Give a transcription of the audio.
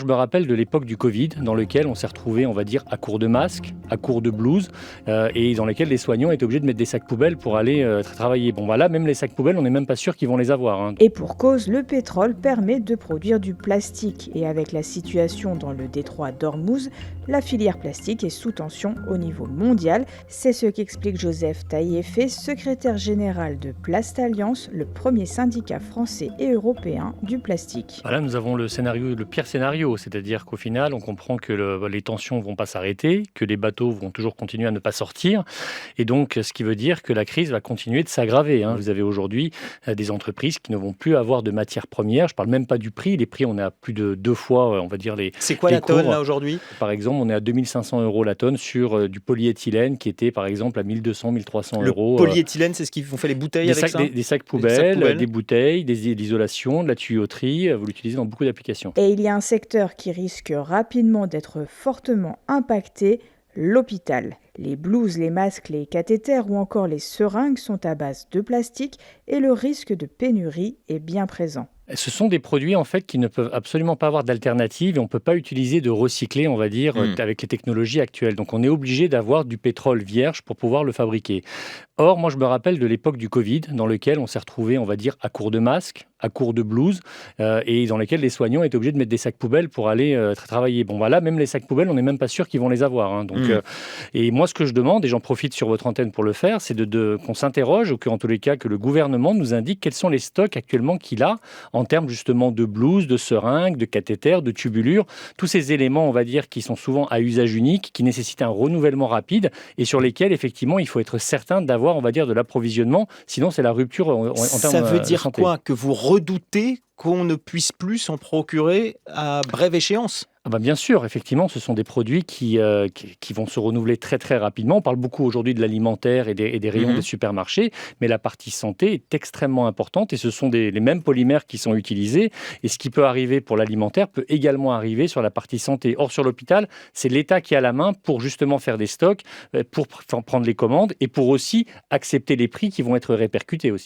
me rappelle de l'époque du Covid, dans lequel on s'est retrouvé, on va dire, à court de masques, à court de blouses, et dans lesquels les soignants étaient obligés de mettre des sacs poubelles pour aller travailler. Bon, voilà, même les sacs poubelles, on n'est même pas sûr qu'ils vont les avoir, hein. Et pour cause, le pétrole permet de produire du plastique. Et avec la situation dans le détroit d'Ormuz, la filière plastique est sous tension au niveau mondial. C'est ce qu'explique Joseph Taïefé, secrétaire général de Plastalliance, le premier syndicat français et européen du plastique. Voilà, nous avons le pire scénario, c'est-à-dire qu'au final, on comprend que les tensions ne vont pas s'arrêter, que les bateaux vont toujours continuer à ne pas sortir, et donc ce qui veut dire que la crise va continuer de s'aggraver, hein. Vous avez aujourd'hui des entreprises qui ne vont plus avoir de matières premières, je ne parle même pas du prix, les prix on est à plus de 2 fois, on va dire C'est quoi les la tonne cours. là aujourd'hui? Par exemple, on est à 2500 € la tonne sur du polyéthylène qui était par exemple à 1200, 1300 Le €. polyéthylène, c'est ce qu'ils font fait les bouteilles avec ça? Des sacs poubelles, des bouteilles, de l'isolation, de la tuyauterie, vous l'utilisez dans beaucoup d'applications. Et il y a un secteur qui risque rapidement d'être fortement impacté, l'hôpital. Les blouses, les masques, les cathéters ou encore les seringues sont à base de plastique et le risque de pénurie est bien présent. Ce sont des produits en fait qui ne peuvent absolument pas avoir d'alternative et on ne peut pas utiliser de recyclé, on va dire, avec les technologies actuelles. Donc on est obligé d'avoir du pétrole vierge pour pouvoir le fabriquer. Or, moi je me rappelle de l'époque du Covid, dans lequel on s'est retrouvé, on va dire, à court de masques, à court de blouses, et dans lesquels les soignants étaient obligés de mettre des sacs poubelles pour aller travailler. Bon voilà, même les sacs poubelles, on n'est même pas sûr qu'ils vont les avoir, hein. Donc, et moi ce que je demande, et j'en profite sur votre antenne pour le faire, c'est qu'on s'interroge, ou qu'en tous les cas que le gouvernement nous indique quels sont les stocks actuellement qu'il a en termes justement de blouses, de seringues, de cathéters, de tubulures, tous ces éléments, on va dire, qui sont souvent à usage unique, qui nécessitent un renouvellement rapide et sur lesquels, effectivement, il faut être certain d'avoir, on va dire, de l'approvisionnement. Sinon, c'est la rupture en termes de santé. Ça veut dire quoi? Que vous redoutez qu'on ne puisse plus s'en procurer à brève échéance? Ah bah bien sûr, effectivement, ce sont des produits qui vont se renouveler très très rapidement. On parle beaucoup aujourd'hui de l'alimentaire et des rayons des supermarchés, mais la partie santé est extrêmement importante et ce sont les mêmes polymères qui sont utilisés. Et ce qui peut arriver pour l'alimentaire peut également arriver sur la partie santé. Or, sur l'hôpital, c'est l'État qui a la main pour justement faire des stocks, pour prendre les commandes et pour aussi accepter les prix qui vont être répercutés aussi.